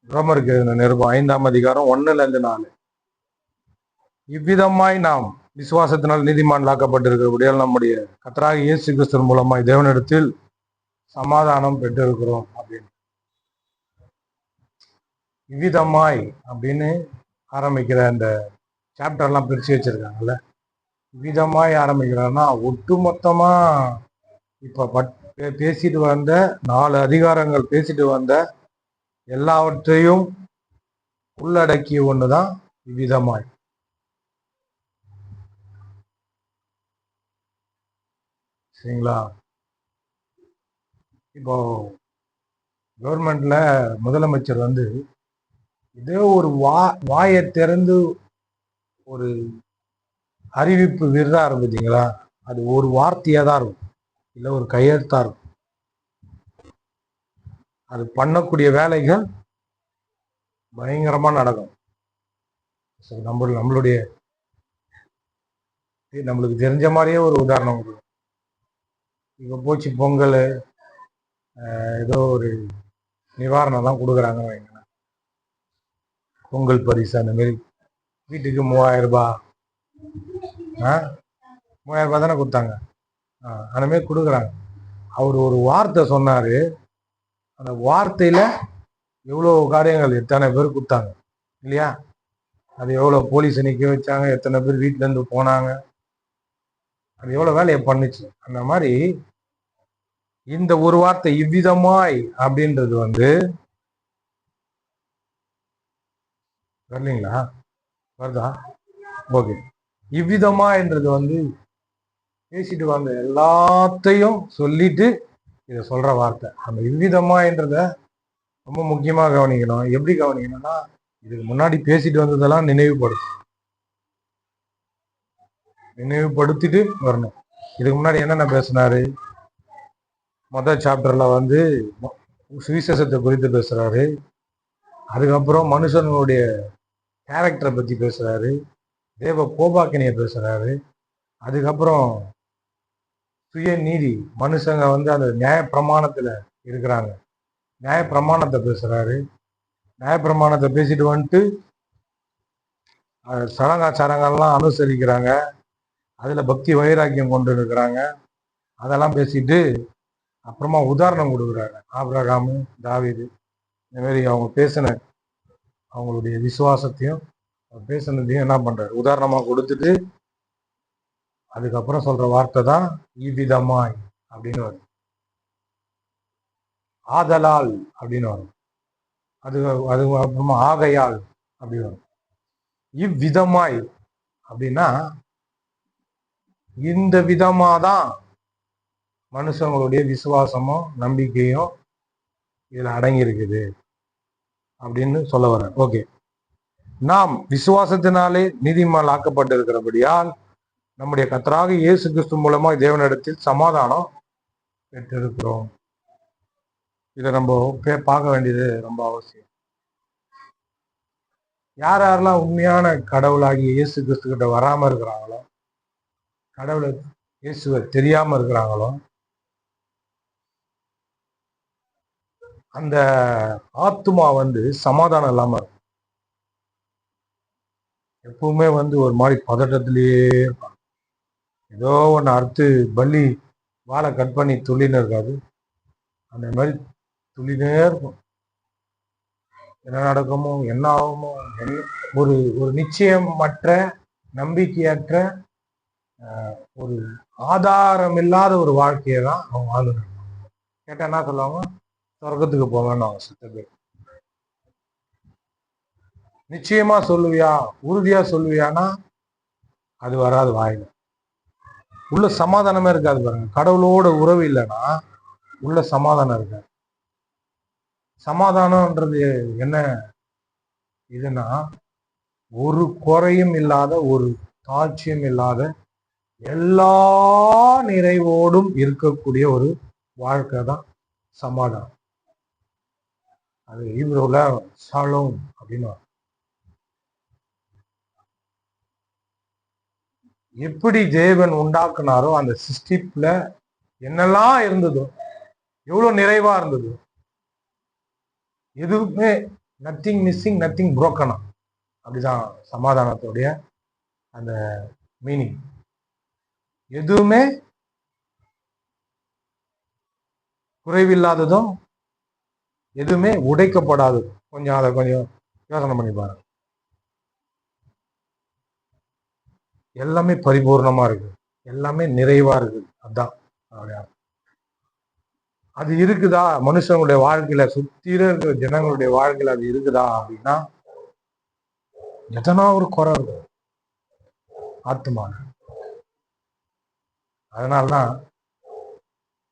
ரோமருக்கு நிருபம் 5ஆம் அதிகாரம் 1-4. இவ்விதமாய் நாம் விசுவாசத்தினால் நீதிமான்களாக்கப்பட்டிருக்கிறபடியால் நம்முடைய கர்த்தராகிய இயேசு கிறிஸ்துவின் மூலமாய் தேவனிடத்தில் சமாதானம் பெற்றிருக்கிறோம் அப்படின்னு. இவ்விதமாய் அப்படின்னு ஆரம்பிக்கிற அந்த சாப்டர்லாம் பிரிச்சு வச்சிருக்காங்கல்ல. இவ்விதமாய் ஆரம்பிக்கிறான்னா ஒட்டுமொத்தமா இப்ப பேசிட்டு வந்த 4 அதிகாரங்கள் பேசிட்டு வந்த எல்லாவற்றையும் உள்ளடக்கிய ஒண்ணுதான் இவ்விதமாய். சரிங்களா? இப்போ கவர்மெண்ட்ல முதலமைச்சர் இதே ஒரு வாயை திறந்து ஒரு அறிவிப்பு விடுறாரு பார்த்தீங்களா, அது ஒரு வார்த்தையா தான் இருக்கும், இல்லை ஒரு கையெழுத்தா இருக்கும். அது பண்ணக்கூடிய வேலைகள் பயங்கரமா நடக்கும். நம்மளுடைய நம்மளுக்கு தெரிஞ்ச மாதிரியே ஒரு உதாரணம். இப்போ போச்சு பொங்கல், ஏதோ ஒரு நிவாரணம்லாம் கொடுக்குறாங்க வைங்களேன், பொங்கல் பரிசு அந்த மாதிரி வீட்டுக்கு 3000 ரூபாய் 3000 ரூபாய் தானே கொடுத்தாங்க. அந்த மாதிரி கொடுக்குறாங்க. அவர் ஒரு வார்த்தை சொன்னாரு, அந்த வார்த்தையில எவ்வளோ காரியங்கள் எத்தனை பேர் கொடுத்தாங்க இல்லையா? அது எவ்வளோ போலீஸ் நிற்க வச்சாங்க, எத்தனை பேர் வீட்டுல இருந்து போனாங்க, அது எவ்வளோ வேலையை பண்ணுச்சு. அந்த மாதிரி இந்த ஒரு வார்த்தை இவ்விதமாய் அப்படின்றது வரலீங்களா? வருதா? ஓகே. இவ்விதமாய்ன்றது பேசிட்டு வந்த எல்லாத்தையும் சொல்லிட்டு இதை சொல்ற வார்த்தை. அந்த இவ்விதமாய்ன்றத ரொம்ப முக்கியமா கவனிக்கணும். எப்படி கவனிக்கணும்னா, இதுக்கு முன்னாடி பேசிட்டு வந்ததெல்லாம் நினைவுபடுத்திட்டு வரணும். இதுக்கு முன்னாடி என்னென்ன பேசினாரு? முதல் சாப்டர்ல சுவிசேஷத்தை குறித்து பேசுறாரு. அதுக்கப்புறம் மனுஷனுடைய கேரக்டரை பத்தி பேசுறாரு, தேவ கோபாக்கினிய பேசுறாரு. அதுக்கப்புறம் சுய நீதி, மனுஷங்க அந்த நியாய பிரமாணத்துல இருக்கிறாங்க, நியாய பிரமாணத்தை பேசுறாரு. நியாய பிரமாணத்தை பேசிட்டு சடங்காச்சாரங்கள்லாம் அனுசரிக்கிறாங்க, அதுல பக்தி வைராக்கியம் கொண்டு இருக்கிறாங்க, அதெல்லாம் பேசிட்டு அப்புறமா உதாரணம் கொடுக்குறாங்க. ஆபிரகாமு, தாவீது, இந்த மாதிரி அவங்க பேசின அவங்களுடைய விசுவாசத்தையும் பேசினதையும் என்ன பண்றாரு, உதாரணமா கொடுத்துட்டு அதுக்கப்புறம் சொல்ற வார்த்தை தான் இவ்விதமாய் அப்படின்னு வரும். ஆதலால் அப்படின்னு வரும். அது அப்புறமா ஆகையால் அப்படி வரும். இவ்விதமாய் அப்படின்னா இந்த விதமாதான் மனுஷங்களுடைய விசுவாசமும் நம்பிக்கையும் இதுல அடங்கி இருக்குது அப்படின்னு சொல்ல வர. ஓகே, நாம் விசுவாசத்தினாலே நீதிமான் ஆக்கப்பட்டிருக்கிறபடியால் நம்முடைய கர்த்தராகிய இயேசு கிறிஸ்து மூலமா தேவனிடத்தில் சமாதானம் பெற்றிருக்கிறோம். இதை நம்ம பார்க்க வேண்டியது ரொம்ப அவசியம். யாரெல்லாம் உண்மையான கடவுளாகிய இயேசு கிறிஸ்து கிட்ட வராம இருக்கிறாங்களோ, கடவுளை இயேசுவை தெரியாம இருக்கிறாங்களோ, அந்த ஆத்துமா சமாதானம் இல்லாம இருக்கும். எப்பவுமே ஒரு மாதிரி பதட்டத்திலேயே இருப்பாங்க. ஏதோ ஒன்று அறுத்து பலி வாழை கட் பண்ணி துள்ளின்னு இருக்காது, அந்த மாதிரி துள்ளினே இருக்கும். என்ன நடக்குமோ, என்ன ஆகுமோ, ஒரு ஒரு நிச்சயமற்ற, நம்பிக்கையற்ற, ஒரு ஆதாரம் இல்லாத ஒரு வாழ்க்கையை தான் அவங்க வாழ்ந்துட்டு. கேட்டா என்ன சொல்லுவாங்க? சொர்க்கத்துக்கு போவேன்னு அவங்க சித்த பேர். நிச்சயமா சொல்லுவியா, உறுதியா சொல்லுவியானா அது வராது வாயில. உள்ள சமாதானமே இருக்காது பாருங்க. கடவுளோட உறவு இல்லைன்னா உள்ள சமாதானம் இருக்காது. சமாதானம்ன்றது என்ன இதுன்னா, ஒரு குறையும் இல்லாத, ஒரு தாட்சியம் இல்லாத, எல்லா நிறைவோடும் இருக்கக்கூடிய ஒரு வாழ்க்கை தான் சமாதானம். அது ஹீப்ரூல ஷாலோம் அப்படின்னு. எப்படி தேவன் உண்டாக்குனாரோ அந்த சிஸ்டிப்ல என்னெல்லாம் இருந்ததோ, எவ்வளவு நிறைவா இருந்ததோ, எதுவுமே நத்திங் மிஸ்ஸிங், நத்திங் புரோக்கனா. அப்படிதான் சமாதானத்துடைய அந்த மீனிங். எதுவுமே குறைவில்லாததும் எதுவுமே உடைக்கப்படாததும். அதை கொஞ்சம் யோசனை பண்ணி பாருங்க. எல்லாமே பரிபூர்ணமா இருக்கு, எல்லாமே நிறைவா இருக்கு. அதுதான் அது இருக்குதா மனுஷங்களுடைய வாழ்க்கையில, சுத்திர இருக்கிற ஜனங்களுடைய வாழ்க்கையில அது இருக்குதா அப்படின்னா எதனா ஒரு குறை இருக்கும் ஆத்மான. அதனால்தான்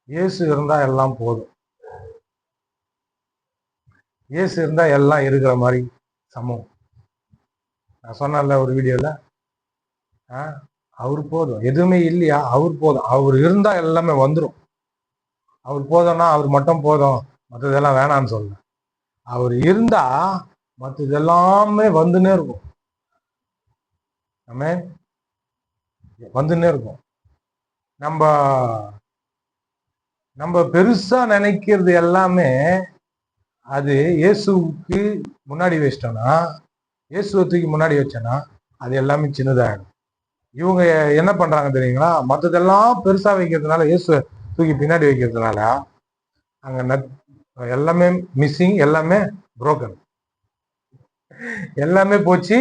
இயேசு இருந்தா எல்லாம் போதும். இயேசு இருந்தா எல்லாம் இருக்கிற மாதிரி சமம். நான் சொன்னேன்ல ஒரு வீடியோல, அவர் போதும், எதுவுமே இல்லையா, அவர் போதும். அவர் இருந்தா எல்லாமே வந்துடும். அவர் போதும்னா அவர் மட்டும் போதும், மற்றதெல்லாம் வேணான்னு சொல்ல. அவர் இருந்தா மற்றது எல்லாமே வந்துன்னே இருக்கும். நம்ம வந்துன்னே இருக்கும். நம்ம பெருசா நினைக்கிறது எல்லாமே அது இயேசுக்கு முன்னாடி வச்சிட்டோம்னா, இயேசுவை தூக்கி முன்னாடி வச்சோன்னா அது எல்லாமே சின்னதாகிடும். இவங்க என்ன பண்றாங்க தெரியுங்களா, மற்றதெல்லாம் பெருசா வைக்கிறதுனால, இயேசுவை தூக்கி பின்னாடி வைக்கிறதுனால அங்க எல்லாமே மிஸ்ஸிங், எல்லாமே புரோக்கன், எல்லாமே போச்சு,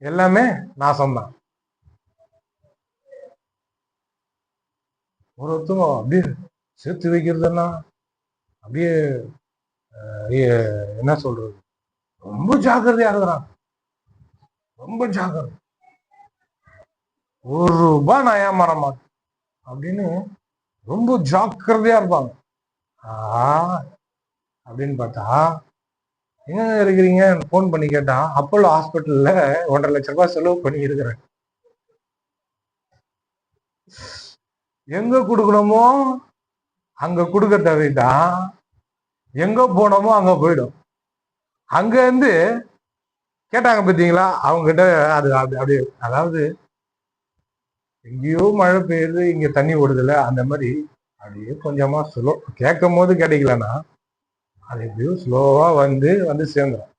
எல்லாமே நாசம்தான். ஒருத்தவங்க அப்படியே சேர்த்து வைக்கிறதுன்னா அப்படியே என்ன சொல்றது, ரொம்ப ஜாக்கிரதையா இருக்கிறான். ரொம்ப ஜாக்கிரதை. ₹1 நான் ஏமாற மாட்டேன் அப்படின்னு ரொம்ப ஜாக்கிரதையா இருப்பாங்க. அப்படின்னு பார்த்தா எங்க இருக்கிறீங்க போன் பண்ணி கேட்டா, அப்போலோ ஹாஸ்பிட்டல்ல 1.5 லட்சம் ரூபாய் செலவு பண்ணி இருக்கிறேன். எங்க கொடுக்கணுமோ அங்க கொடுக்க தவிட்டா, எங்க போனோமோ அங்க போயிடும். அங்க இருந்து கேட்டாங்க பார்த்தீங்களா அவங்க கிட்ட, அது அப்படி அதாவது எங்கேயோ மழை பெய்யுது, இங்க தண்ணி ஓடுதுல, அந்த மாதிரி அப்படியே கொஞ்சமா ஸ்லோ, கேட்கும் போது கிடைக்கலன்னா அது எப்படியோ ஸ்லோவா வந்து சேர்ந்துடும்.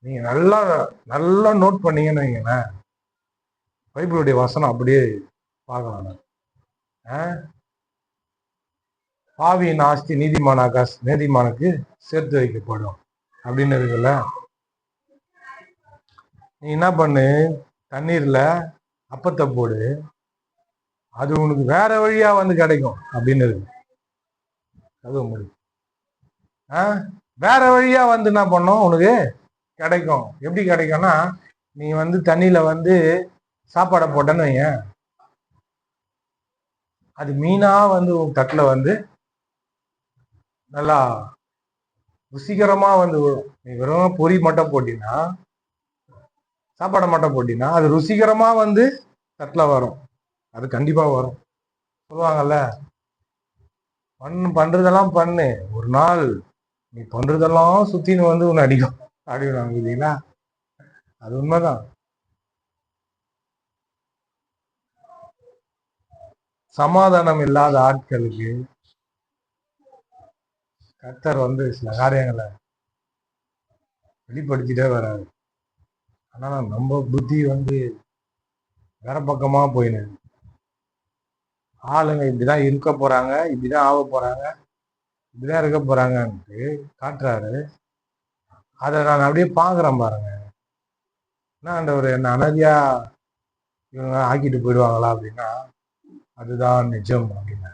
நீங்க நல்லா நல்லா நோட் பண்ணீங்கன்னு வைங்களேன், பைபிளுடைய வசனம் அப்படியே பார்க்கலாம். பாவியின் ஆஸ்தி நீதிமானுக்கு சேர்த்து வைக்கப்படும் அப்படின்னு இருக்குல்ல. நீ என்ன பண்ணு, தண்ணீர்ல அப்பத்தை போடு, அது உனக்கு வேற வழியா வந்து கிடைக்கும் அப்படின்னு இருக்கு. அது முடியும். வேற வழியா வந்து என்ன பண்ணும், உனக்கு கிடைக்கும். எப்படி கிடைக்கும்னா, நீ தண்ணியில சாப்பாடை போட்டேன்னு வைங்க, அது மீனா உன் தட்டுல நல்லா ருசிகரமா விழும். நீ வெறும் பொறி மட்டும் போட்டினா, சாப்பாடை மட்டும் போட்டினா, அது ருசிகரமா தட்டுல வரும். அது கண்டிப்பா வரும். சொல்லுவாங்கல்ல, பண்றதெல்லாம் பண்ணு, ஒரு நாள் நீ பண்றதெல்லாம் சுத்தின்னு உன்னை அடிக்கும் அப்படின்னாங்க இல்லைங்களா. அது உண்மைதான். சமாதானம் இல்லாத ஆட்களுக்கு கர்த்தர் சில காரியங்களை வெளிப்படுத்திட்டே வராது. ஆனா நம்ம புத்தி வேற பக்கமா போயினு, ஆளுங்க இப்படிதான் இருக்க போறாங்க, இப்படிதான் ஆக போறாங்க, இப்படிதான் இருக்க போறாங்கன்ட்டு காட்டுறாரு. அதை நான் அப்படியே பாக்குறேன் பாருங்க. ஆண்டவர் என்ன அனதியா இவங்க ஆக்கிட்டு போயிடுவாங்களா அப்படின்னா, அதுதான் நிஜம் அப்படின்னா.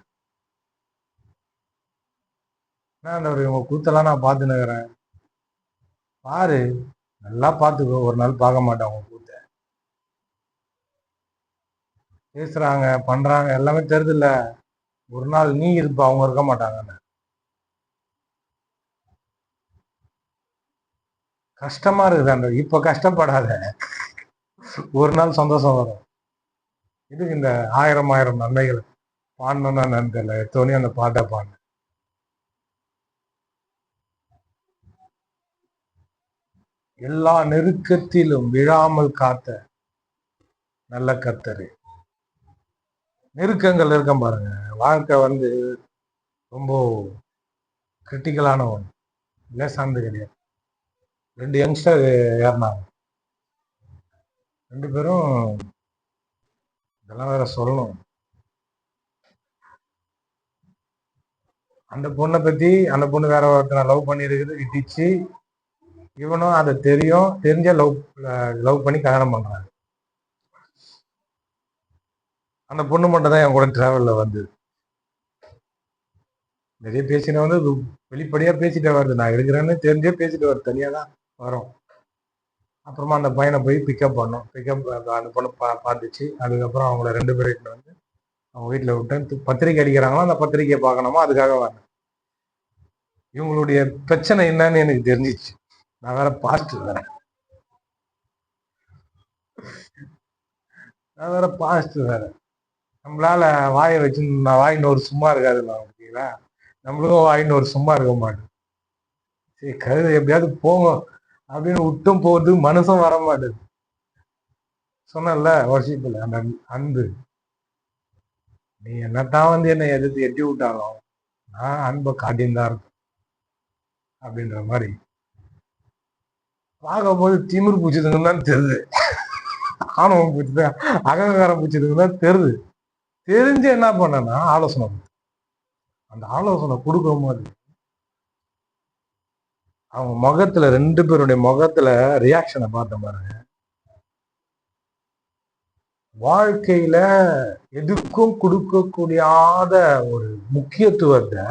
ஆண்டவர் இவங்க கூத்தெல்லாம் நான் பார்த்துன்னுக்கிறேன், பாரு நல்லா பார்த்துக்கோ, ஒரு நாள் பார்க்க மாட்டேன் அவங்க கூத்த. பேசுறாங்க பண்றாங்க எல்லாமே தெரியுது இல்ல, ஒரு நாள் நீ இருப்ப, அவங்க இருக்க மாட்டாங்க. கஷ்டமா இருக்குது, இப்ப கஷ்டப்படாத, ஒரு நாள் சந்தோஷம் வரும். இதுக்கு இந்த 1000 நன்மைகள் பாடணும்னா என்னன்னு தெரியல, எடுத்தோடனே அந்த பாட்டை பாடு. எல்லா நெருக்கத்திலும் விழாமல் காத்த நல்ல கர்த்தரு. நெருக்கங்கள் இருக்க பாருங்க, வாழ்க்கை ரொம்ப கிரிட்டிக்கலான ஒன்று, லேசானது கிடையாது. 2 யங்ஸ்டர் ஏறினாங்க. 2 பேரும் இதெல்லாம் வேற சொல்லணும். அந்த பொண்ணை பத்தி, அந்த பொண்ணு வேற ஒருத்தனை லவ் பண்ணியிருக்குது, இட்டிச்சு. இவனும் அதை தெரிஞ்ச லவ் பண்ணி கல்யாணம் பண்றாங்க. அந்த பொண்ணு மட்டும் தான் என் கூட டிராவல்ல வந்து நிறைய பேசின வந்து வெளிப்படையா பேசிட்டே வருது. நான் எடுக்கிறேன்னு தெரிஞ்சே பேசிட்டு வருது, தனியா தான் வரும். அப்புறமா அந்த பையனை போய் பிக்கப் பண்ணோம். அந்த பொண்ணு பார்த்துச்சு. அதுக்கப்புறம் அவங்கள 2 பேரும் வந்து அவங்க வீட்டில் விட்டேன். பத்திரிக்கை அடிக்கிறாங்களோ அந்த பத்திரிக்கையை பார்க்கணுமோ அதுக்காக வரேன். இவங்களுடைய பிரச்சனை என்னன்னு எனக்கு தெரிஞ்சிச்சு. நான் வேற பாஸ்டர் வேற. நம்மளால வாயை வச்சு வாய் நோறு சும்மா இருக்காதுல்ல, ஓகேங்களா? நம்மளும் வாய் நோறு சும்மா இருக்க மாட்டேன். சரி, கழுதை எப்படியாவது போங்க அப்படின்னு விட்டும் போகுது, மனசும் வர மாட்டேது. சொன்னல வர்ஷிப்பில் அந்த அன்பு, நீ என்னத்தான் வந்து என்னை எதிர்த்து எட்டி விட்டாலும் நான் அன்பை காட்டின்னு இருக்கும் அப்படின்ற மாதிரி. பார்க்கும்போது திமிர் பூச்சதுன்னு தான் தெரியுது, ஆணவம் பூச்சுதான், அகங்காரம் பூச்சதுன்னு தான் தெரியுது. தெரிஞ்சு என்ன பண்ணேன்னா ஆலோசனை. அந்த ஆலோசனை கொடுக்கும் போது அவங்க முகத்துல, 2 பேருடைய முகத்துல ரியாக்ஷனை பார்த்த பாருங்க. வாழ்க்கையில எதுக்கும் கொடுக்கக்கூடியாத ஒரு முக்கியத்துவத்தை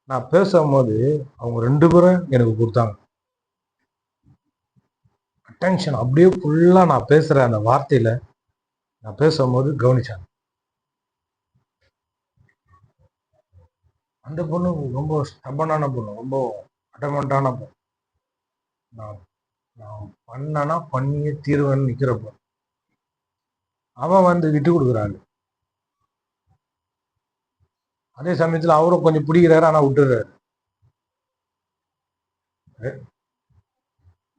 நான் பேசும்போது அவங்க 2 பேரும் எனக்கு கொடுத்தாங்க. அட்டென்ஷன் அப்படியே ஃபுல்லா நான் பேசுற அந்த வார்த்தையில நான் பேசும்போது கவனிச்சாங்க. அந்த பொண்ணு ரொம்ப ஸ்டபனான பொண்ணு, ரொம்ப அடமெண்டான பொண்ணு. நான் பண்ணனா பண்ணியே தீர்வேன்னு நிக்கிறப்ப அவன் வந்து விட்டு கொடுக்குறாரு. அதே சமயத்துல அவரும் கொஞ்சம் பிடிக்கிறாரு, ஆனா விட்டுறாரு.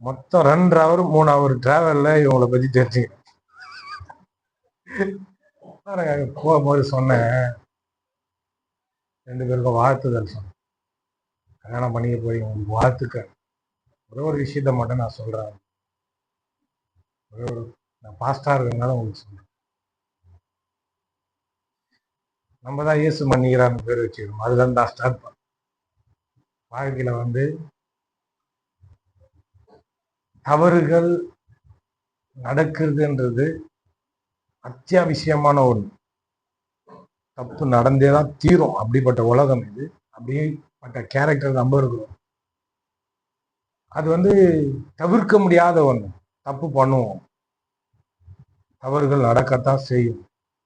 மொத்தம் 2 ஹவர் 3 ஹவர் டிராவல்ல இவங்களை பத்தி தெரிஞ்சுக்க போகும்போது சொன்னேன், 2 பேருக்கும் வாழ்த்துதல் சொன்னேன். கல்யாணம் பண்ணிக்க போய் உங்களுக்கு வாழ்த்துக்கள். ஒரே ஒரு விஷயத்த மட்டும் நான் சொல்றேன், நான் பாஸ்டா இருக்கிறதுனால உங்களுக்கு சொல்றேன். நம்ம தான் இயேசு மன்னிக்கிறான்னு பேர் வச்சுக்கணும். அதுதான் தான் ஸ்டார்ட் பண்ண வாழ்க்கையில வந்து தவறுகள் நடக்குதுன்றது அத்தியாவசியமான ஒன்று. தப்பு நடந்தே தான் தீரும். அப்படிப்பட்ட உலகம் இது. அப்படிப்பட்ட கேரக்டர் நம்ம இருக்கிறோம். அது வந்து தவிர்க்க முடியாத ஒன்று. தப்பு பண்ணுவோம், தவறுகள் நடக்கத்தான் செய்யும்.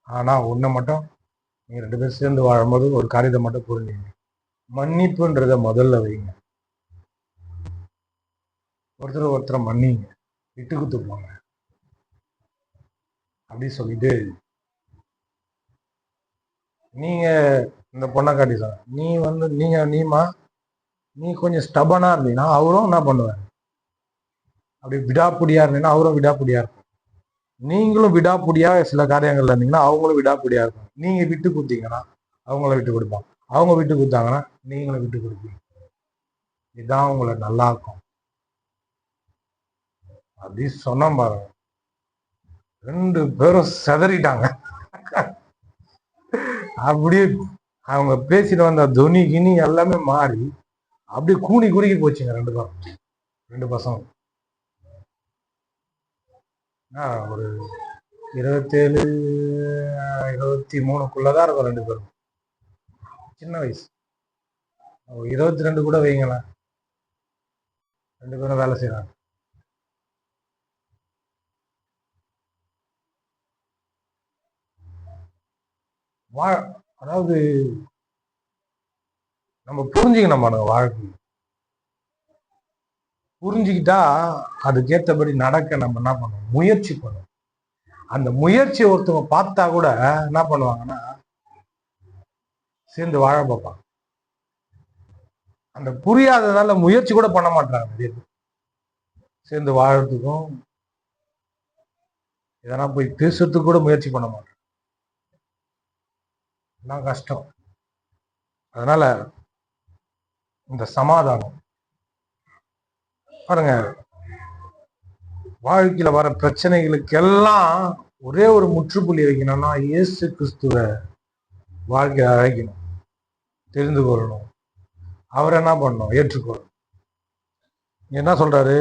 ஆனா ஒண்ணு மட்டும், நீங்க 2 பேரும் சேர்ந்து வாழும்போது ஒரு காரியத்தை மட்டும் புரிஞ்சுங்க, மன்னிப்புன்றத முதல்ல வைங்க. ஒருத்தரை மன்னிங்க, விட்டு கொடுத்து போங்க அப்படி சொல்லிட்டு, நீங்க இந்த பொண்ணை காட்டி சொன்ன, நீ வந்து நீ கொஞ்சம் ஸ்டபனா இருந்தீங்கன்னா அவரும் என்ன பண்ணுவார், அப்படி விடாப்புடியா இருந்தீங்கன்னா அவரும் விடாப்புடியா இருக்கும். நீங்களும் விடாப்புடியா சில காரியங்கள்ல இருந்தீங்கன்னா அவங்களும் விடாப்புடியா இருக்கும். நீங்க விட்டு கொடுத்தீங்கன்னா அவங்கள விட்டு கொடுப்பாங்க, அவங்க விட்டு கொடுத்தாங்கன்னா நீங்களும் விட்டு கொடுப்பீங்க. இதுதான் உங்களை நல்லா இருக்கும் அப்படி சொன்ன பாருங்க. 2 பேரும் செதறிட்டாங்க. அப்படியே அவங்க பேசிட்டு வந்த துணி கிணி எல்லாமே மாறி அப்படியே கூணி குறுக்கி போச்சுங்க 2 பசங்க. ஒரு 27 23க்குள்ளதான் இருக்கும் 2 பேரும். சின்ன வயசு, 22 கூட வைங்களேன். 2 பேரும் வேலை செய்யறாங்க. அதாவது நம்ம புரிஞ்சுக்கணும், வாழ்க்கை புரிஞ்சுக்கிட்டா அதுக்கேற்றபடி நடக்க நம்ம என்ன பண்ணுவோம், முயற்சி பண்ணுவோம். அந்த முயற்சியை ஒருத்தவங்க பார்த்தா கூட என்ன பண்ணுவாங்கன்னா சேர்ந்து வாழ பார்ப்பாங்க. அந்த புரியாததால முயற்சி கூட பண்ண மாட்டாங்க. சேர்ந்து வாழறதுக்கும் எதனா போய் பேசுறதுக்கு கூட முயற்சி பண்ண மாட்டாங்க. கஷ்டம். அதனால இந்த சமாதானம் பாருங்க, வாழ்க்கையில வர பிரச்சனைகளுக்கெல்லாம் ஒரே ஒரு முற்றுப்புள்ளி வைக்கணும்னா இயேசு கிறிஸ்துவ வாழ்க்கையை அழைக்கணும், தெரிந்து கொள்ளணும், அவர் என்ன பண்ணணும், ஏற்றுக்கொள்ளணும். என்ன சொல்றாரு,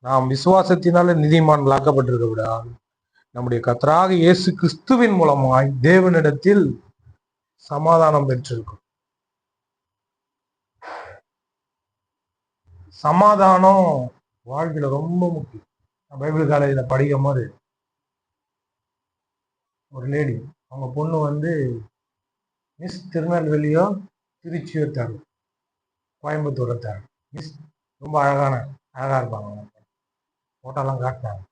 நாம் விசுவாசத்தினால நீதிமான்களாக்கப்பட்டிருக்க விட நம்முடைய கர்த்தராக இயேசு கிறிஸ்துவின் மூலமாய் தேவனிடத்தில் சமாதானம் பெற்றிருக்கும். சமாதானம் வாழ்க்கையில ரொம்ப முக்கியம். பைபிள் காலேஜில் படிக்கும் போது ஒரு லேடி, அவங்க பொண்ணு மிஸ் திருநெல்வேலியோ திருச்சியோ தரு, கோயம்புத்தூரை தரு, மிஸ் ரொம்ப அழகா இருப்பாங்க, போட்டோலாம் காட்டினாங்க.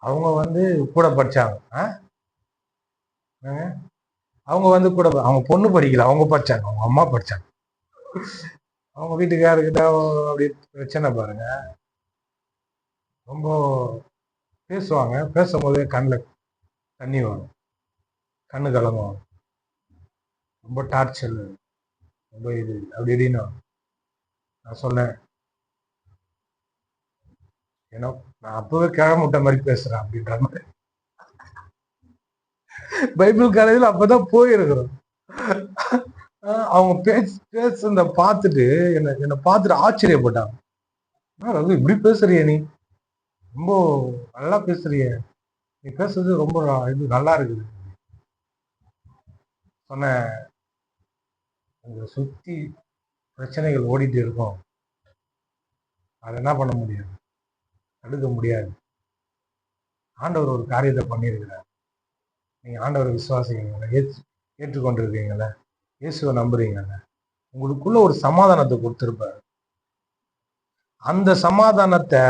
அவங்க கூட படிச்சாங்க. அவங்க கூட அவங்க பொண்ணு படிக்கல, அவங்க படிச்சாங்க, அவங்க அம்மா படிச்சாங்க. அவங்க வீட்டுக்காரர்கிட்ட அப்படி பிரச்சனை பாருங்க, ரொம்ப பேசுவாங்க, பேசும்போதே கண்ணில் தண்ணி வரும், கண்ணு கலங்கும், ரொம்ப டார்ச்சர், ரொம்ப இது அப்படி இப்படின்னு. நான் சொன்னேன், ஏன்னா நான் அப்பவே கிழமுட்ட மாதிரி பேசுறேன் அப்படின்ற மாதிரி. பைபிள் காலேஜில் அப்பதான் போயிருக்கிறோம். அவங்க பேசுறத பார்த்துட்டு என்னை பார்த்துட்டு ஆச்சரியப்பட்டாங்க. இப்படி பேசுறிய, நீ ரொம்ப நல்லா பேசுறிய, நீ பேசுறது ரொம்ப இது நல்லா இருக்குது. சொன்ன, சுத்தி பிரச்சனைகள் ஓடிட்டு இருக்கும், அதை என்ன பண்ண முடியாது, தடுக்க முடியாது. ஆண்டவர் ஒரு காரியத்தை பண்ணியிருக்கிறார். நீங்க ஆண்டவரை விசுவாசிக்கிறீங்களா, ஏற்றுக்கொண்டிருக்கீங்களா, இயேசுவை நம்புறீங்கல்ல, உங்களுக்குள்ள ஒரு சமாதானத்தை கொடுத்திருப்பாரு. அந்த சமாதானத்தை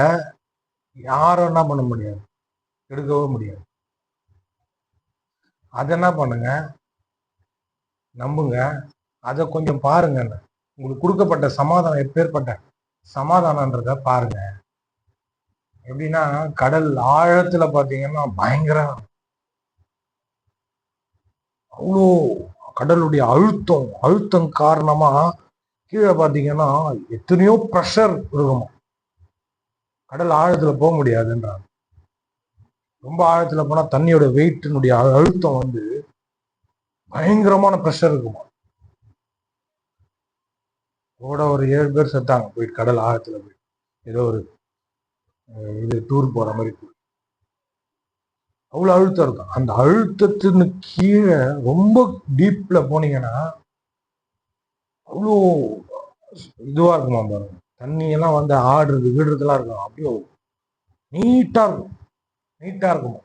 யாரும் என்ன பண்ண முடியாது, எடுக்கவே முடியாது. அதை என்ன பண்ணுங்க, நம்புங்க, அதை கொஞ்சம் பாருங்க. உங்களுக்கு கொடுக்கப்பட்ட சமாதானம் எப்பேற்பட்ட சமாதானன்றத பாருங்க. எப்படின்னா, கடல் ஆழத்துல பாத்தீங்கன்னா பயங்கர அவ்வளோ கடலுடைய அழுத்தம் காரணமா கீழே பாத்தீங்கன்னா எத்தனையோ ப்ரெஷர் இருக்குமா. கடல் ஆழத்துல போக முடியாதுன்றாங்க. ரொம்ப ஆழத்துல போனா தண்ணியோட வெயிட்டினுடைய அழுத்தம் பயங்கரமான ப்ரெஷர் இருக்குமா. கூட ஒரு 7 பேர் செத்தாங்க போயிட்டு கடல் ஆழத்துல போய், ஏதோ ஒரு இது டூர் போற மாதிரி. அவ்வளவு அழுத்தம் இருக்கும். அந்த அழுத்தத்தின் கீழே ரொம்ப டீப்ல போனீங்கன்னா அவ்வளோ இதுவா இருக்குமா பாருங்க. தண்ணி எல்லாம் ஆடுறது விடுறதுலாம் இருக்கும், அப்படியோ நீட்டா இருக்குமா.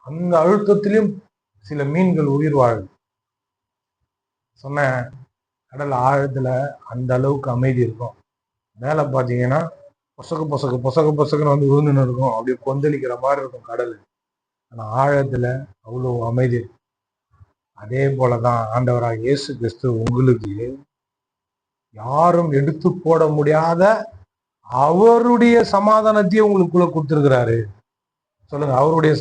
அந்த அழுத்தத்திலும் சில மீன்கள் உயிர் வாழுது. சொன்ன, கடல் ஆழத்துல அந்த அளவுக்கு அமைதி இருக்கும். மேல பாத்தீங்கன்னா பொசக்குன்னு விழுந்துன்னு இருக்கும், அப்படியே கொந்தளிக்கிற மாதிரி இருக்கும் கடல். ஆனா ஆழத்துல அவ்வளோ அமைதி. அதே போலதான் ஆண்டவராக இயேசு கிறிஸ்து உங்களுக்கு யாரும் எடுத்து போட முடியாத அவருடைய சமாதானத்தையும் உங்களுக்குள்ள கொடுத்திருக்கிறாரு. சொல்லுங்க, அவருடைய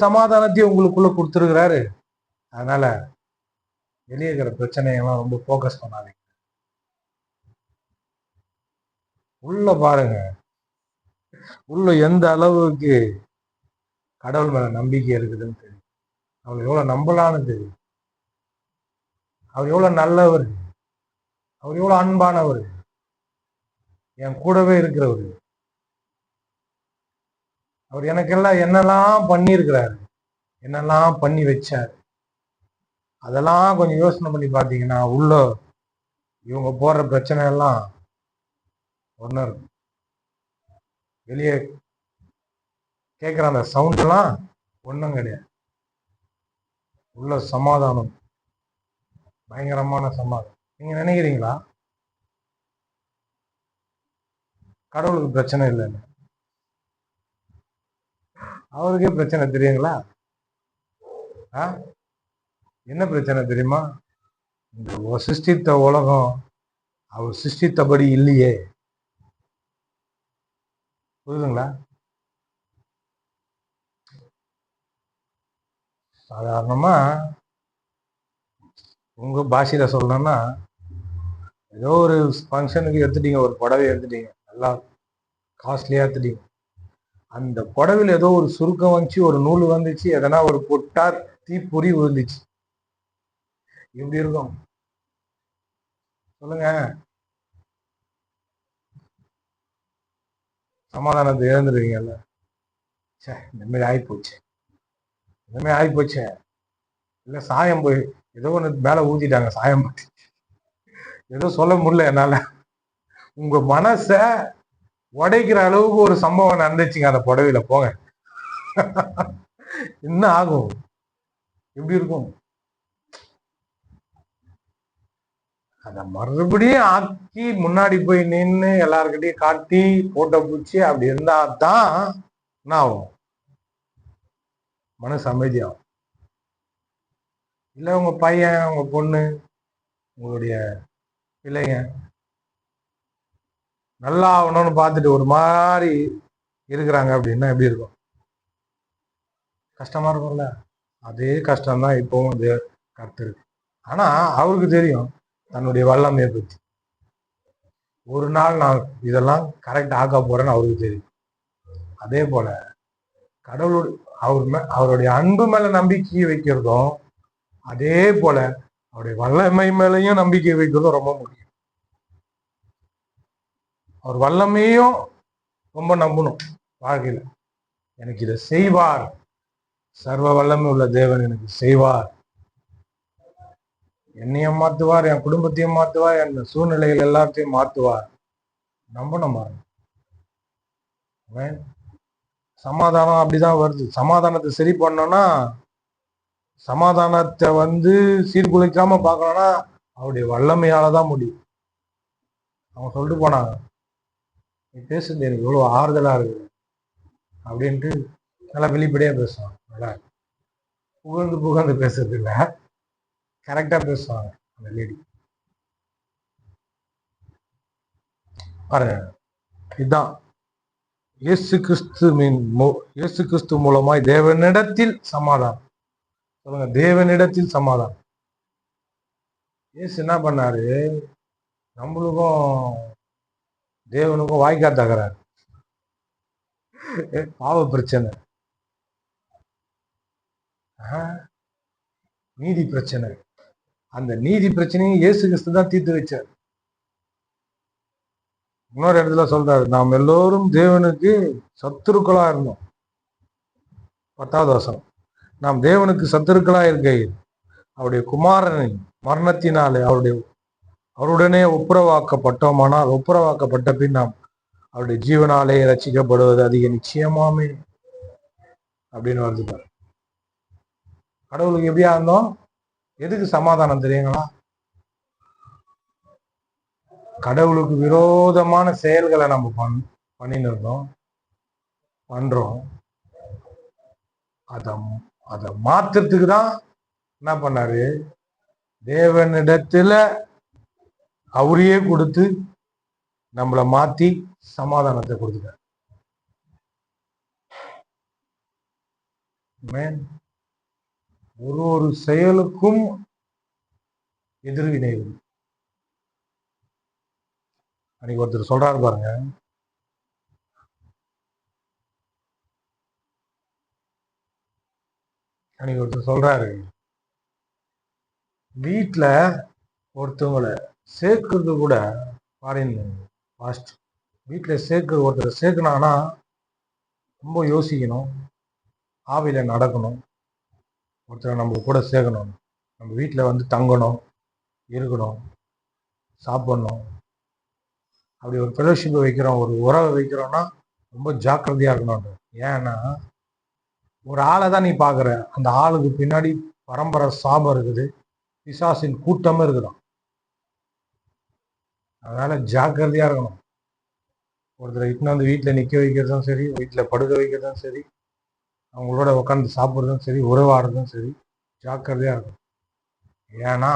சமாதானத்தையும் உங்களுக்குள்ள கொடுத்திருக்கிறாரு. அதனால வெளியே இருக்கிற பிரச்சனைகள்லாம் ரொம்ப போக்கஸ் பண்ணாதீங்க. உள்ள பாருங்க, உள்ள எந்த அளவுக்கு கடவுள் மேல நம்பிக்கை இருக்குதுன்னு தெரியும். அவர் எவ்வளவு நம்பலான்னு தெரியும். அவர் எவ்வளவு நல்லவர், அவர் எவ்வளவு அன்பானவர், என் கூடவே இருக்கிறவர். அவர் எனக்கெல்லாம் என்னெல்லாம் பண்ணியிருக்கிறாரு, என்னெல்லாம் பண்ணி வச்சாரு, அதெல்லாம் கொஞ்சம் யோசனை பண்ணி பார்த்தீங்கன்னா உள்ள இவங்க போடுற பிரச்சனை எல்லாம் ஒன்றும் இருக்கும். வெளியே கேட்குற அந்த சவுண்ட் எல்லாம் ஒன்றும் கிடையாது. உள்ள சமாதானம், பயங்கரமான சமாதானம். நீங்க நினைக்கிறீங்களா கடவுளுக்கு பிரச்சனை இல்லைன்னு? அவருக்கே பிரச்சனை தெரியுங்களா? என்ன பிரச்சனை தெரியுமா? இந்த சிருஷ்டித்த உலகம் அவர் சிருஷ்டித்தபடி இல்லையே. புரியுதுங்களா? சாதாரணமா உங்க பாஷையில சொல்லணும்னா, ஏதோ ஒரு ஃபங்க்ஷனுக்கு எடுத்துட்டீங்க, ஒரு புடவை எடுத்துட்டீங்க, நல்லா காஸ்ட்லியா எடுத்துட்டீங்க. அந்த புடவையில ஏதோ ஒரு சுருக்கம் வந்துச்சு, ஒரு நூல் வந்துச்சு, எதனா ஒரு பொட்டா தீப்பொறி விழுந்துச்சு. எப்படி இருக்கும் சொல்லுங்க? சமாதானத்தை இழந்துருவீங்கல்ல. சே, இந்த மாதிரி ஆயிப்போச்சு, இந்த மாதிரி ஆயிப்போச்சு. இல்ல சாயம் போய் ஏதோ ஒன்று மேல ஊத்திட்டாங்க, சாயம் போட்டு ஏதோ சொல்ல முடியல என்னால. உங்க மனச உடைக்கிற அளவுக்கு ஒரு சம்பவம் நடந்துச்சுங்க அந்த புடவையில. போங்க, என்ன ஆகும்? எப்படி இருக்கும்? அத மறுபடியும் ஆக்கி முன்னாடி போய் நின்று எல்லாருக்கிட்டையும் காட்டி போட்டோ பிடிச்சி அப்படி இருந்தா தான் என்ன ஆகும்? மனசு அமைதியாகும். இல்ல உங்க பையன், உங்க பொண்ணு, உங்களுடைய பிள்ளைங்க நல்லா ஆகணும்னு பார்த்துட்டு ஒரு மாதிரி இருக்கிறாங்க அப்படின்னா எப்படி இருக்கும்? கஷ்டமா இருக்கும்ல. அதே கஷ்டம்தான் இப்பவும் கருத்து. ஆனா அவருக்கு தெரியும் தன்னுடைய வல்லமையை பற்றி. ஒரு நாள் நான் இதெல்லாம் கரெக்ட் ஆக்க போறேன்னு அவருக்கு தெரியும். அதே போல கடவுள் அவருடைய அன்பு மேல நம்பிக்கை வைக்கிறதும், அதே போல அவருடைய வல்லமை மேலையும் நம்பிக்கை வைக்கிறதும் ரொம்ப முக்கியம். அவர் வல்லமையும் ரொம்ப நம்பணும் வாழ்க்கையில. எனக்கு இதை செய்வார், சர்வ வல்லமை உள்ள தேவன் எனக்கு செய்வார், என்னையும் மாத்துவார், என் குடும்பத்தையும் மாத்துவார், என் சூழ்நிலைகள் எல்லாத்தையும் மாத்துவார். நம்பணும். சமாதானம் அப்படிதான் வருது. சமாதானத்தை சரி பண்ணோம்னா, சமாதானத்தை சீர்குலைக்காம பார்க்கணும்னா அவருடைய வல்லமையாலதான் முடியும். அவங்க சொல்லிட்டு போனாங்க, நீ பேசுறது எனக்கு எவ்வளவு ஆறுதலா இருக்கு அப்படின்ட்டு நல்லா வெளிப்படையா பேசுவாங்க. நல்லா புகழ்ந்து புகழ்ந்து பேசுறது இல்லை, கரெக்டா பேசுவாங்க அந்த லேடி. பாருங்க, இதுதான் இயேசு கிறிஸ்து மூலமாய் தேவனிடத்தில் சமாதானம். சொல்லுங்க, தேவனிடத்தில் சமாதானம். இயேசு என்ன பண்ணாரு? நம்மளுக்கும் தேவனுக்கும் வாய்க்கா தகராறு, பாவ பிரச்சனை, நீதி பிரச்சனை. அந்த நீதி பிரச்சனையும் இயேசு கிறிஸ்து தான் தீர்த்து வச்சார். இன்னொரு இடத்துல சொல்றாரு, நாம் எல்லோரும் தேவனுக்கு சத்துருக்களா இருந்தோம். 10வது வசனம், நாம் தேவனுக்கு சத்துருக்களா இருக்கையில் அவருடைய குமாரனின் மரணத்தினாலே அவருடனே ஒப்புரவாக்கப்பட்ட பின் நாம் அவருடைய ஜீவனாலே ரட்சிக்கப்படுவது அதிக நிச்சயமாமே அப்படின்னு வருது. கடவுளுக்கு எப்படியா இருந்தோம்? எதுக்கு சமாதானம் தெரியுங்களா? கடவுளுக்கு விரோதமான செயல்களை நம்ம பண்ணின்னு இருந்தோம், பண்றோம். அதை மாற்றத்துக்கு தான் என்ன பண்ணாரு? தேவனிடத்துல அவரையே கொடுத்து நம்மளை மாத்தி சமாதானத்தை கொடுத்துட்டார். ஒரு செயலுக்கும் எதிர்வினை. அன்னைக்கு ஒருத்தர் சொல்றாரு பாருங்க, அன்னைக்கு ஒருத்தர் சொல்றாரு, வீட்டுல ஒருத்தவங்களை சேர்க்கறது கூட ஃபாரின் பாஸ்ட், வீட்டுல ஒருத்தரை சேர்க்கணும்னா ரொம்ப யோசிக்கணும், ஆவில நடக்கணும். ஒருத்தரை நம்ம கூட சேர்க்கணும், நம்ம வீட்டில் தங்கணும், இருக்கணும், சாப்பிடணும். அப்படி ஒரு ஃபெலோஷிப்பை வைக்கிறோம், ஒரு உறவை வைக்கிறோம்னா ரொம்ப ஜாக்கிரதையா இருக்கணும். ஏன்னா ஒரு ஆளை தான் நீ பார்க்குற, அந்த ஆளுக்கு பின்னாடி பரம்பரை சாபம் இருக்குது, பிசாசின் கூட்டமும் இருக்குதான். அதனால ஜாக்கிரதையா இருக்கணும். ஒருத்தரை இட்டுன்னு வீட்டில் நிற்க வைக்கிறதும் சரி, வீட்டில் படுக்க வைக்கிறதும் சரி, அவங்களோட உட்காந்து சாப்பிட்றதும் சரி, உறவாடுறதும் சரி, ஜாக்கிரதையா இருக்கும். ஏன்னா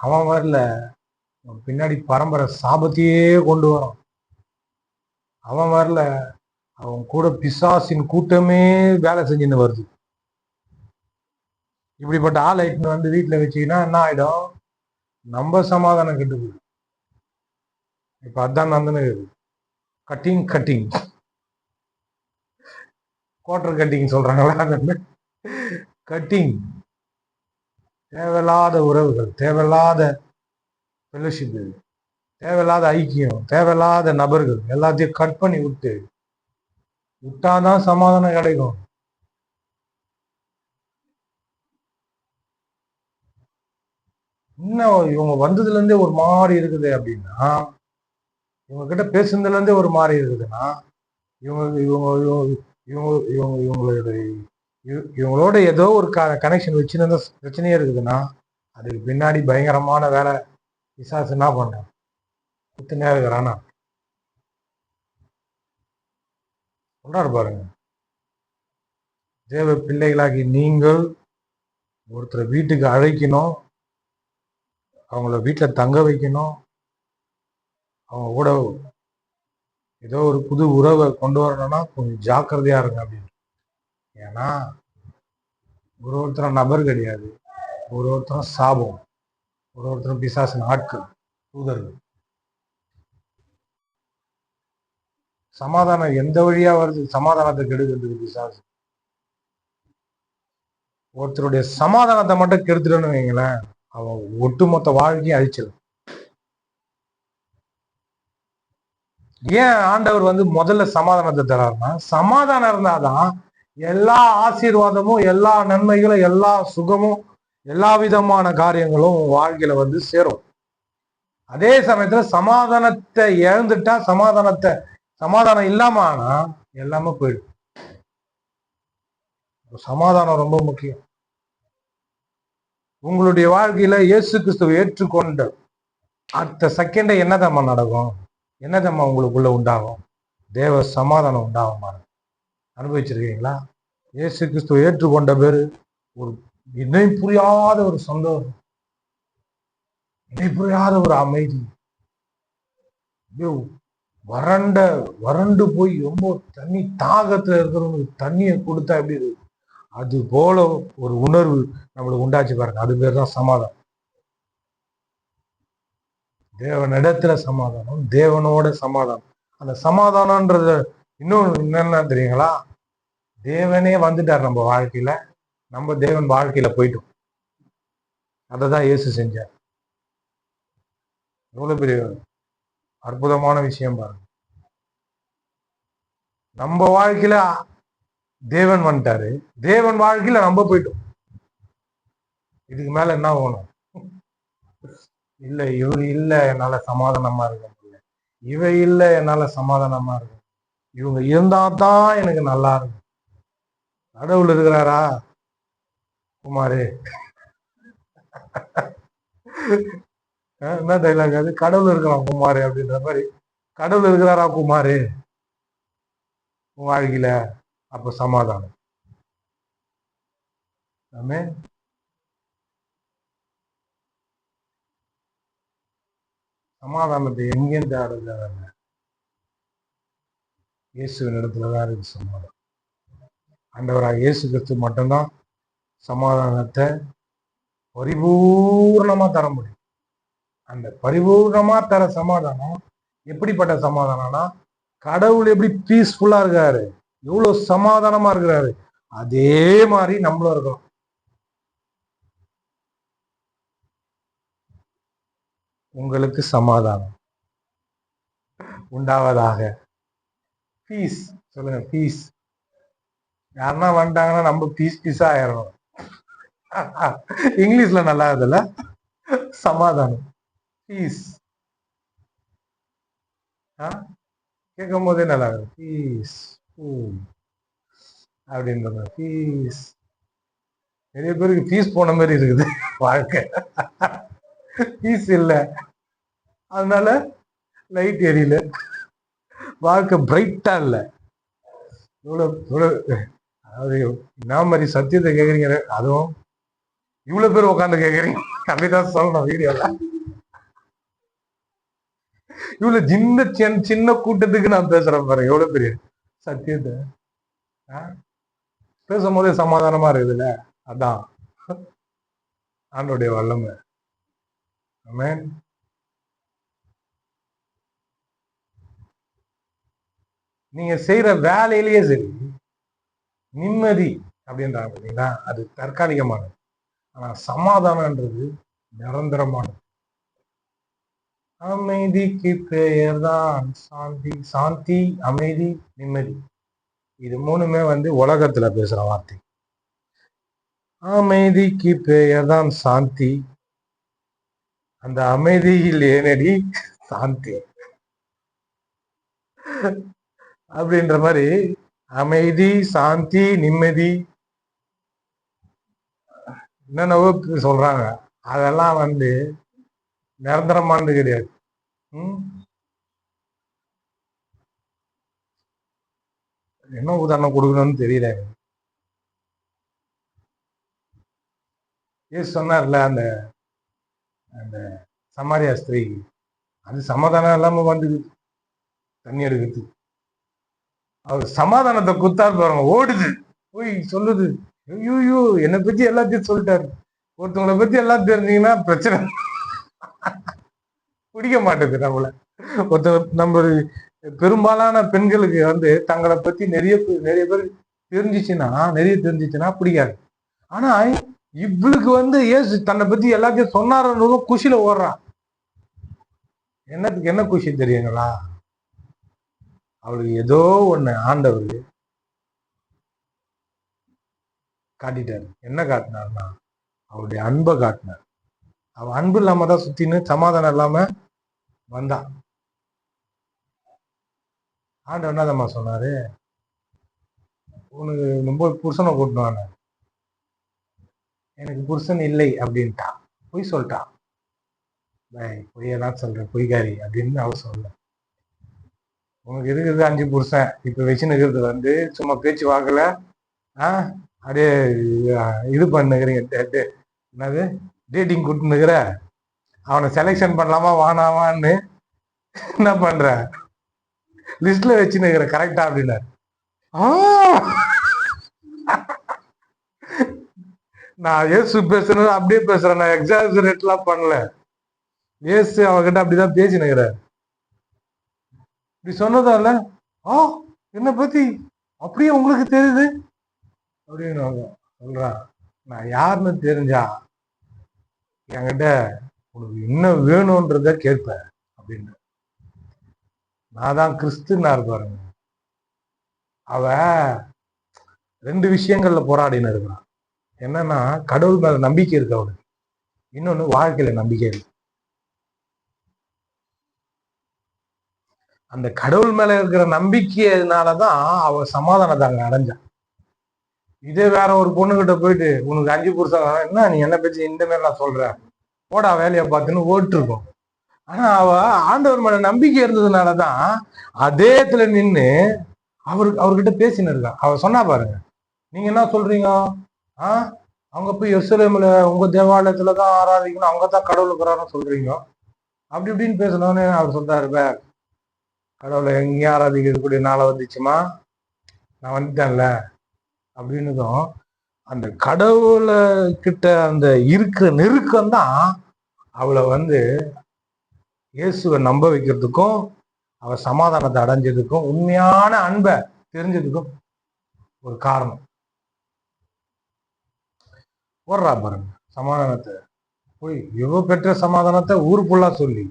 அவன் வரல, பின்னாடி பரம்பரை சாபத்தையே கொண்டு வரான். அவன் வரல, அவன் கூட பிசாசின் கூட்டமே வேலை செஞ்சுன்னு வருது. இப்படிப்பட்ட ஆள் ஐட்டம் வந்து வீட்டில் வச்சுக்கினா என்ன ஆயிடும்? நம்ம சமாதானம் கெட்டு போயிடும். இப்ப அதான் நடந்துன்னு கட்டிங் குவார்டர் கட்டிங் சொல்றாங்களா? கட்டிங், தேவையில்லாத உறவுகள், தேவையில்லாத ஃபெலோஷிப், தேவையில்லாத ஐக்கியம், தேவையில்லாத நபர்கள் எல்லாத்தையும் கட் பண்ணி விட்டாதான் சமாதானம் கிடைக்கும். இன்னும் இவங்க வந்ததுல இருந்தே ஒரு மாதிரி இருக்குது அப்படின்னா, இவங்க கிட்ட பேசுனதுல இருந்தே ஒரு மாதிரி இருக்குதுன்னா, இவங்களோட ஏதோ ஒரு கனெக்ஷன் வச்சுருந்த பிரச்சனையே இருக்குதுன்னா, அதுக்கு பின்னாடி பயங்கரமான வேலை பிசாசு என்ன பண்றான்? குத்துனே இருக்கிறானா? சொல்றாரு பாருங்க, தேவ பிள்ளைகளாகி நீங்கள் ஒருத்தரை வீட்டுக்கு அழைக்கணும், அவங்கள வீட்டில் தங்க வைக்கணும், அவங்க கூட ஏதோ ஒரு புது உறவை கொண்டு வரணும்னா கொஞ்சம் ஜாக்கிரதையா இருங்க அப்படின்னு. ஏன்னா ஒருத்தரும் நபர் கிடையாது, ஒருத்தரும் சாபம், ஒருத்தரும் பிசாசின் ஆட்கள், தூதர்கள். சமாதானம் எந்த வழியா வருது? சமாதானத்தை கெடுக்கிறதுக்கு பிசாசு. ஒருத்தருடைய சமாதானத்தை மட்டும் கெடுத்துட்டோன்னு வைங்களேன், அவன் ஒட்டுமொத்த வாழ்க்கையும் அழிச்சிடும். ஏன் ஆண்டவர் வந்து முதல்ல சமாதானத்தை தராருன்னா, சமாதானம் இருந்தாதான் எல்லா ஆசீர்வாதமும், எல்லா நன்மைகளும், எல்லா சுகமும், எல்லா விதமான காரியங்களும் வாழ்க்கையில வந்து சேரும். அதே சமயத்துல சமாதானத்தை இழந்துட்டா, சமாதானம் இல்லாம ஆனா எல்லாமே போயிடும். சமாதானம் ரொம்ப முக்கியம். உங்களுடைய வாழ்க்கையில இயேசு கிறிஸ்துவை ஏற்றுக்கொண்ட அடுத்த செகண்டை என்னதம்மா நடக்கும்? என்னதம்மா உங்களுக்குள்ள உண்டாகும்? தேவ சமாதானம் உண்டாகும். அனுபவிச்சிருக்கீங்களா? இயேசு கிறிஸ்துவை ஏற்றுக்கொண்ட பேரு ஒரு இணை புரியாத ஒரு சந்தோஷம், இணை புரியாத ஒரு அமைதி, வறண்டு போய் ரொம்ப தண்ணி தாகத்துல இருக்கிறவங்களுக்கு தண்ணியை கொடுத்தா எப்படி இருக்கு? அது போல ஒரு உணர்வு நம்மளுக்கு உண்டாச்சு பாருங்க. அது பேர் தான் சமாதானம். தேவனிடத்துல சமாதானம், தேவனோட சமாதானம். அந்த சமாதானம்ன்றது இன்னொன்று என்னன்னா தெரியுங்களா? தேவனே வந்துட்டார் நம்ம வாழ்க்கையில, நம்ம தேவன் வாழ்க்கையில போயிட்டோம். அததான் இயேசு செஞ்சார். எவ்வளவு பெரிய அற்புதமான விஷயம் பாருங்க. நம்ம வாழ்க்கையில தேவன் வந்துட்டாரு, தேவன் வாழ்க்கையில நம்ம போயிட்டோம். இதுக்கு மேல என்ன வேணும்? இல்ல இவரு இல்ல என்னால சமாதானமா இருக்க முடியல, இவ இல்ல என்னால சமாதானமா இருக்க, இவங்க இருந்தா தான் எனக்கு நல்லா இருக்கும். கடவுள் இருக்கிறாரா குமாரு? என்ன டைலாக் அது? கடவுள் இருக்கிறான் குமாரு அப்படின்ற மாதிரி. கடவுள் இருக்கிறாரா குமாரு வாழ்க்கையில? அப்ப சமாதானம். ஆமென். சமாதானத்தை எங்கேயும் தேடுறது? இயேசுவின் இடத்துலதான் இருக்கு சமாதானம். ஆண்டவராக இயேசு கிறிஸ்து மட்டும்தான் சமாதானத்தை பரிபூர்ணமா தர முடியும். அந்த பரிபூர்ணமா தர சமாதானம் எப்படிப்பட்ட சமாதானம்னா, கடவுள் எப்படி பீஸ்ஃபுல்லா இருக்காரு, எவ்வளவு சமாதானமா இருக்கிறாரு, அதே மாதிரி நம்மளும் இருக்கணும். உங்களுக்கு சமாதானம் உண்டாவதாக. பீஸ் சொல்லுங்க, பீஸ். யாருன்னா வந்துட்டாங்கன்னா நம்ம பீஸா ஆயிடணும். இங்கிலீஷ்ல நல்லா இருக்குல்ல, சமாதானம், பீஸ். கேட்கும் போதே நல்லா இருக்கு, பீஸ் அப்படின்ற பீஸ். நிறைய பேருக்கு பீஸ் போன மாதிரி இருக்குது வாழ்க்கை. பீஸ் இல்லை, அதனால லைட் எரியல, வாழ்க்கை பிரைட்டா இல்லை. அதாவது என்ன மாதிரி சத்தியத்தை கேக்குறீங்க, அதுவும் இவ்வளவு பேர் உட்காந்து கேக்குறீங்க. அப்படிதான் சொல்லணும் வீடியோல. இவ்வளவு சின்ன கூட்டத்துக்கு நான் பேசுறேன் பாருங்க, எவ்வளவு பெரிய சத்தியத்தை பேசும் போதே சமாதானமா இருக்குதுல்ல. அதான் ஆண்டோடைய வல்லமை. ஆமென். நீங்க செய்யற வேலையிலேயே சரி, நிம்மதி அப்படின்றாங்க இல்லைங்களா, அது தற்காலிகமானது. ஆனா சமாதானம்ன்றது நிரந்தரமானது. அமைதிக்கு பெயர் தான் சாந்தி. சாந்தி, அமைதி, நிம்மதி. இது மூணுமே உலகத்துல பேசுற வார்த்தை. அமைதிக்கு பெயர் தான் சாந்தி, அந்த அமைதியில் ஏனடி சாந்தி அப்படின்ற மாதிரி அமைதி, சாந்தி, நிம்மதி என்னென்னவோ சொல்றாங்க. அதெல்லாம் நிரந்தரமானது கிடையாது. என்ன உதாரணம் கொடுக்கணும்னு தெரியல. ஏசு சொன்னார்ல, அந்த அந்த சமாரியா ஸ்திரீ, அது சமாதானம் இல்லாம தண்ணி எடுக்கிறது. அவர் சமாதானத்தை குத்தாரு பாருங்க, ஓடுது போய் சொல்லுது, ஐயோ என்னை பத்தி எல்லாத்தையும் சொல்லிட்டாரு. ஒருத்தவங்களை பத்தி எல்லாம் தெரிஞ்சீங்கன்னா பிரச்சனை பிடிக்க மாட்டேது நம்மள. நம்ம பெரும்பாலான பெண்களுக்கு தங்களை பத்தி நிறைய பேர் தெரிஞ்சிச்சுன்னா பிடிக்காது. ஆனா இவளுக்கு ஏசு தன்னை பத்தி எல்லாத்தையும் சொன்னாருன்னு குஷியில ஓடுறான். என்னத்துக்கு என்ன குஷி தெரியுங்களா? அவளுக்கு ஏதோ ஒண்ணு ஆண்டவர் காட்டிட்டாரு. என்ன காட்டினார்னா, அவளுடைய அன்பை காட்டினார். அவ அன்பு இல்லாம தான் சுத்தின்னு சமாதானம் இல்லாம வந்தான். ஆண்டவர் என்னதம்மா சொன்னாரு, உனக்கு ரொம்ப புருஷனை கூட்டினான. எனக்கு புருஷன் இல்லை அப்படின்ட்டான். பொய் சொல்லிட்டான். பொய்யெல்லாம் சொல்றேன், பொய்காரி அப்படின்னு அவ சொல்ல. உனக்கு இருக்கிறது 5 புருஷன், இப்ப வச்சுன்னு இருக்கிறது சும்மா பேச்சு வாக்கல அப்படியே இது பண்ணுகிறீங்க, என்னது டேட்டிங் கூட்டுனுக்கிற, அவனை செலெக்ஷன் பண்ணலாமா வானாமான்னு என்ன பண்ற, லிஸ்ட்ல வச்சுன்னுக்கிற கரெக்டா அப்படின்னாரு. நான் ஏசு பேசுறது அப்படியே பேசுறேன், நான் எக்ஸாஜரேட் எல்லாம் பண்ணல. ஏசு அவகிட்ட அப்படிதான் பேசினுக்கிறார். இப்படி சொன்னதால என்ன பத்தி அப்படியே உங்களுக்கு தெரியுது அப்படின்னு சொல்றான். நான் யாருன்னு தெரிஞ்சா என்கிட்ட உனக்கு என்ன வேணும்ன்றத கேட்பேன் அப்படின்னு. நான் தான் கிறிஸ்துன்னாரு பாருங்க. அவ 2 விஷயங்கள்ல போராடின்னு இருக்கிறான். என்னன்னா, கடவுள் மேல நம்பிக்கை இருக்கு அவனுக்கு, இன்னொன்னு வாழ்க்கையில நம்பிக்கை இருக்கு. அந்த கடவுள் மேல இருக்கிற நம்பிக்கையினாலதான் அவ சமாதானத்தை அங்க அடைஞ்சான். இதே வேற ஒரு பொண்ணுகிட்ட போயிட்டு உனக்கு 5 புருஷன், என்ன நீ என்ன பத்தி இந்த மாதிரி நான் சொல்ற, போடா வேலையை பார்த்துன்னு ஓட்டு இருக்கும். ஆனா அவ ஆண்டவர் மேல நம்பிக்கை இருந்ததுனாலதான் அதே இடத்துல நின்று அவர்கிட்ட பேசின்னு இருக்கான். அவ சொன்னா பாருங்க, நீங்க என்ன சொல்றீங்க, அவங்க போய் எருசலேம்ல உங்க தேவாலயத்துலதான் ஆராதிக்கணும், அங்கதான் கடவுள் இருக்கிறாருன்னு சொல்றீங்க, அப்படி இப்படின்னு பேசணும்னு அவர் சொல்றாரு. கடவுளை எங்கேயும் ஆராதிக்கக்கூடிய நாளை வந்துச்சுமா, நான் வந்துட்டேன்ல அப்படின்னுதும், அந்த கடவுளை கிட்ட அந்த இருக்கிற நெருக்கம் தான் அவளை இயேசுவை நம்ப வைக்கிறதுக்கும் அவ சமாதானத்தை அடைஞ்சதுக்கும் உண்மையான அன்பை தெரிஞ்சதுக்கும் ஒரு காரணம். போடுறா பாருங்க சமாதானத்தை, போய் இவ பெற்ற சமாதானத்தை ஊர் ஃபுல்லா சொல்லி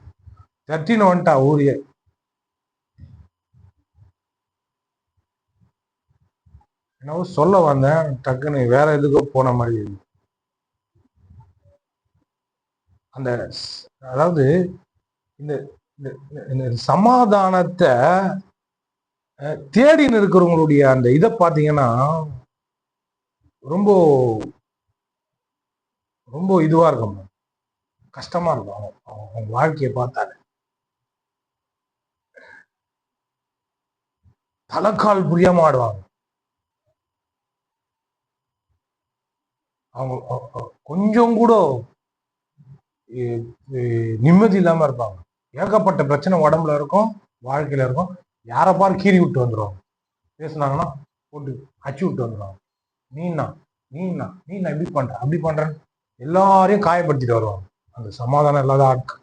தட்டின்னு வந்துட்டா ஊரிய. என்னவோ சொல்ல வந்தேன், டக்குன்னு வேற எதுக்கோ போன மாதிரி. அந்த அதாவது இந்த சமாதானத்தை தேடின்னு இருக்கிறவங்களுடைய அந்த இதை பார்த்தீங்கன்னா ரொம்ப ரொம்ப இதுவா இருக்கும், கஷ்டமா இருக்கும். அவங்க வாழ்க்கையை பார்த்தாலே தலைக்கால் புரியாம ஆடுவாங்க. அவங்க கொஞ்சம் கூட நிம்மதி இல்லாம இருப்பாங்க. ஏகப்பட்ட பிரச்சனை உடம்புல இருக்கும், வாழ்க்கையில இருக்கும். யாரை பாரு கீறி விட்டு வந்துடுவாங்க, பேசுனாங்கன்னா போட்டு அச்சு விட்டு வந்துடுவாங்க. நீனா நீ நான் இப்படி பண்ற அப்படி பண்றேன்னு எல்லாரையும் காயப்படுத்திட்டு வருவாங்க. அந்த சமாதானம் இல்லாத ஆட்கள்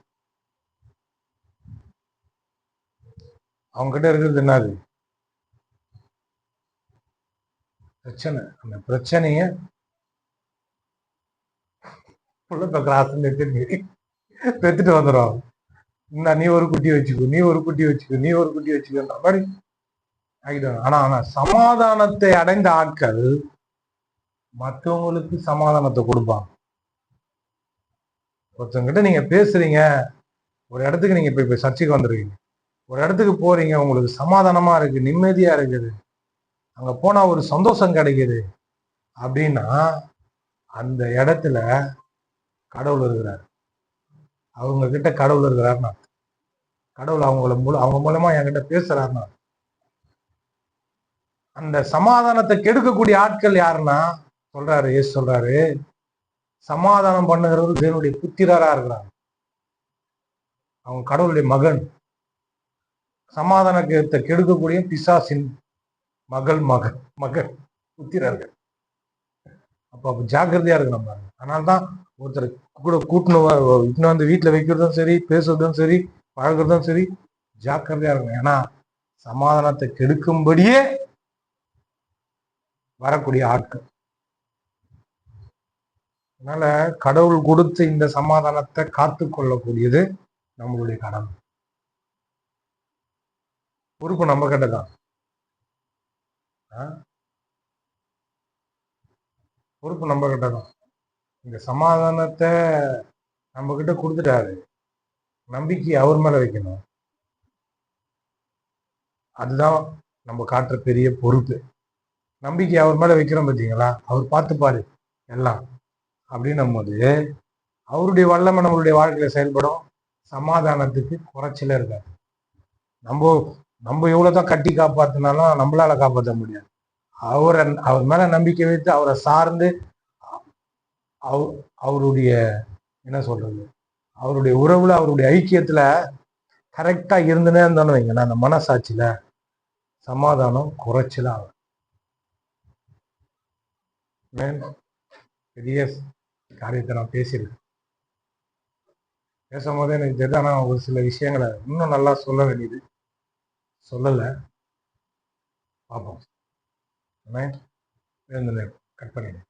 அவங்க கிட்ட இருக்கிறது என்னது? பிரச்சனை. அந்த பிரச்சனைய கிளாஸ் பெத்துட்டு வந்துடுவாங்க. நீ ஒரு குட்டி வச்சுக்கோ, நீ ஒரு குட்டி வச்சுக்கோ, நீ ஒரு குட்டி வச்சுக்கோன்ற மாதிரி ஆகிடுவாங்க. ஆனா சமாதானத்தை அடைந்த ஆட்கள் மற்றவங்களுக்கு சமாதானத்தை கொடுப்பாங்க. ஒருத்தவங்கிட்ட நீங்க பேசுறீங்க, ஒரு இடத்துக்கு நீங்க இப்ப சர்ச்சைக்கு வந்துருக்கீங்க, ஒரு இடத்துக்கு போறீங்க, உங்களுக்கு சமாதானமா இருக்கு, நிம்மதியா இருக்குது, அங்க போனா ஒரு சந்தோஷம் கிடைக்குது அப்படின்னா அந்த இடத்துல கடவுள் இருக்கிறார். அவங்க கிட்ட கடவுள் இருக்கிறாருன்னா, கடவுள் அவங்க மூலமா என்கிட்ட பேசுறாருன்னா, அந்த சமாதானத்தை கெடுக்கக்கூடிய ஆட்கள் யாருன்னா சொல்றாரு, ஏசு சொல்றாரு, சமாதானம் பண்ணுகிறவர் தேவனுடைய புத்திரரா இருக்கிறாங்க. அவங்க கடவுளுடைய மகன். சமாதானத்தை கெடுக்கக்கூடிய பிசாசின் மகன் புத்திரர்கள். அப்ப ஜாக்கிரதையா இருக்கணும் பாருங்க. அதனால்தான் ஒருத்தர் கூட கூட்டணும் வந்து வீட்டுல வைக்கிறதும் சரி, பேசுறதும் சரி, பழகிறதும் சரி, ஜாக்கிரதையா இருக்கணும். ஏன்னா சமாதானத்தை கெடுக்கும்படியே வரக்கூடிய ஆட்கள். அதனால கடவுள் கொடுத்த இந்த சமாதானத்தை காத்து கொள்ளக்கூடியது நம்மளுடைய கடமை. பொறுப்பு நம்ம கிட்டதான். பொறுப்பு நம்ம கிட்டதான். இந்த சமாதானத்தை நம்ம கிட்ட கொடுத்துட்டாரு, நம்பிக்கை அவர் மேல வைக்கணும். அதுதான் நம்ம காட்டுற பெரிய பொறுப்பு. நம்பிக்கை அவர் மேல வைக்கிறோம் பார்த்தீங்களா, அவர் பார்த்துப்பாரு எல்லாம் அப்படின்னும் போது அவருடைய வல்லமை நம்மளுடைய வாழ்க்கையில செயல்படும். சமாதானத்துக்கு குறைச்சல இருக்காது. நம்ம எவ்வளவுதான் கட்டி காப்பாத்தினாலும் நம்மளால காப்பாற்ற முடியாது. அவர் மேல நம்பிக்கை வைத்து அவரை சார்ந்து அவருடைய என்ன சொல்றது, அவருடைய உறவுல அவருடைய ஐக்கியத்துல கரெக்டா இருந்துனே இருந்தாலும் வைங்க, அந்த மனசாட்சியில சமாதானம் குறைச்சல ஆகும். பெரிய காரியத்தை நான் பேசியிருக்கேன். பேசும்போது எனக்கு தெரியாத ஒரு சில விஷயங்களை இன்னும் நல்லா சொல்ல வேண்டியது சொல்லலை. பார்ப்போம். கட் பண்ணிடு.